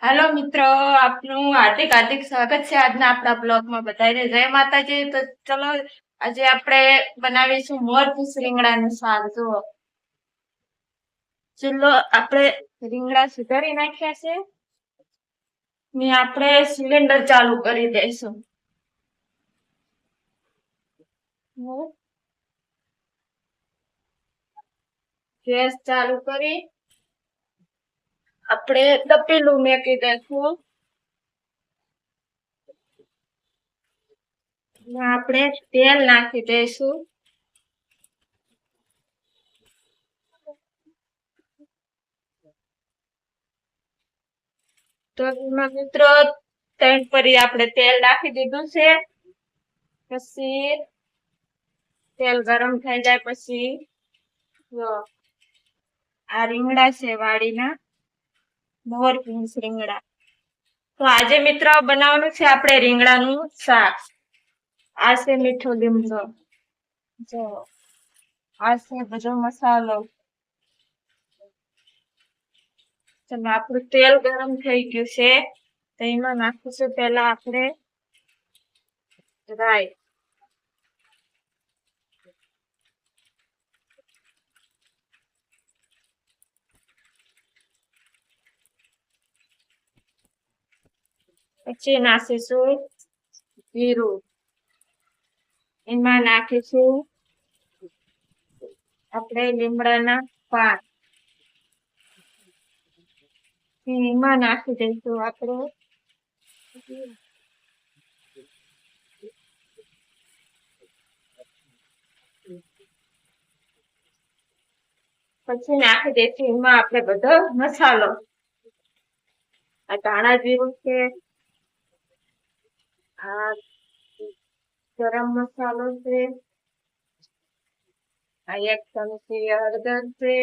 Hello मित्रों, आपનું હાર્दिक હાર્दिक સ્વાગત છે આજના આપણા બ્લોગમાં। બધાને જય માતાજી। તો ચલો આજે આપણે બનાવીશું મોરપીસ રીંગણાનું શાક। જુઓ, ચલો આપણે રીંગણા સુધારી નાખ્યા છે ને આપણે સિલિન્ડર ચાલુ કરી દઈશું। ગેસ ચાલુ કરી આપણે તપેલું મેકી દઈશું। આપણે તેલ નાખી દઈશું। તો એમાં મિત્રો 3 પરી આપણે તેલ નાખી દીધું છે। પછી તેલ ગરમ થઈ જાય પછી જો આ રીંગણા છે વાડીના મોરપીસ રીંગણા। તો આજે મિત્રો બનાવવાનું છે આપણે રીંગણાનું શાક। આ છે મીઠો લીમડો, જો આ છે બધો મસાલો। ચલો આપણું તેલ ગરમ થઈ ગયું છે તો એમાં નાખીશું પહેલા આપણે રાઈ। પછી નાખીશું જીરું, એમાં નાખીશું આપણે લીમડાના પાન, એમાં નાખી દઈશું આપણે પછી નાખી દઈશું એમાં આપણે બધો મસાલો। આ ધાણા જીરું છે, આ ગરમ મસાલો છે, આ 1 ચમચી હળદર છે,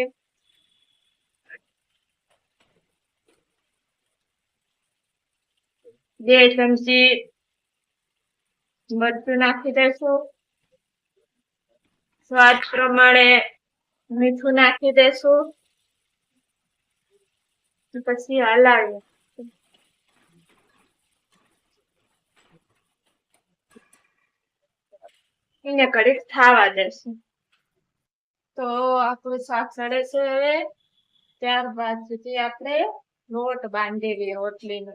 2 ચમચી મરચું નાખી દઈશું, સ્વાદ પ્રમાણે મીઠું નાખી દઈશું, પછી હલાવીએ। એને ઘડીક થાવા દેશું। તો આપણું શાક સડે છે હવે, ત્યારબાદ સુધી આપણે લોટ બાંધીએ રોટલીનો।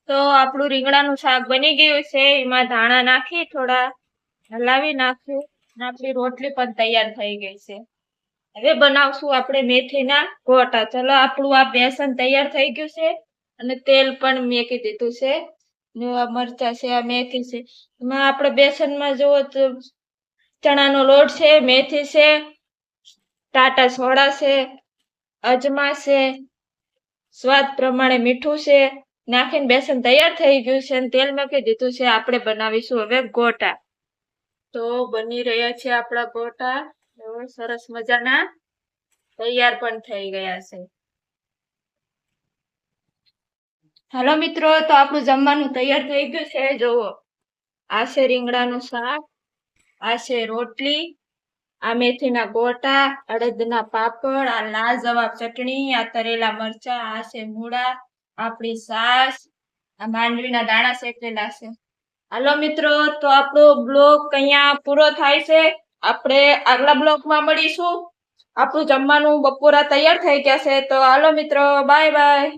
તો આપણું રીંગણાનું શાક બની ગયું છે। એમાં ધાણા નાખી થોડા હલાવી નાખ્યું, આપણી રોટલી પણ તૈયાર થઈ ગઈ છે। હવે બનાવશું આપણે મેથીના ગોટા। ચલો આપણું આ બેસન તૈયાર થઈ ગયું છે અને તેલ પણ મેકી દીધું છે ને આ મરચા છે, આ મેથી છે। એમાં આપણે બેસનમાં જુઓ તો ચણાનો લોટ છે, મેથી છે, ટાટા સોડા છે, અજમા છે, સ્વાદ પ્રમાણે મીઠું છે, નાખીને બેસન તૈયાર થઈ ગયું છે અને તેલ મૂકી દીધું છે। આપણે બનાવીશું હવે ગોટા। તો બની રહ્યા છે આપણા ગોટા, સરસ મજાના તૈયાર પણ થઈ ગયા છે। હાલો મિત્રો, તો આપણું જમવાનું તૈયાર થઈ ગયું છે। જુઓ, આ છે રીંગણાનું શાક, આ છે રોટલી, આ મેથીના ગોટા, અડદના પાપડ, આ લાજવાબ ચટણી, આ તરેલા મરચા, આ છે મૂળા, આપણી છાશ, આ માંડવીના દાણા શેકેલા છે। હાલો મિત્રો, તો આપણો બ્લોગ અહીંયા પૂરો થાય છે। આપણે આગલા બ્લોગમાં મળીશું। આપણું જમવાનું બપોરા તૈયાર થઈ ગયા છે। તો હાલો મિત્રો, બાય બાય।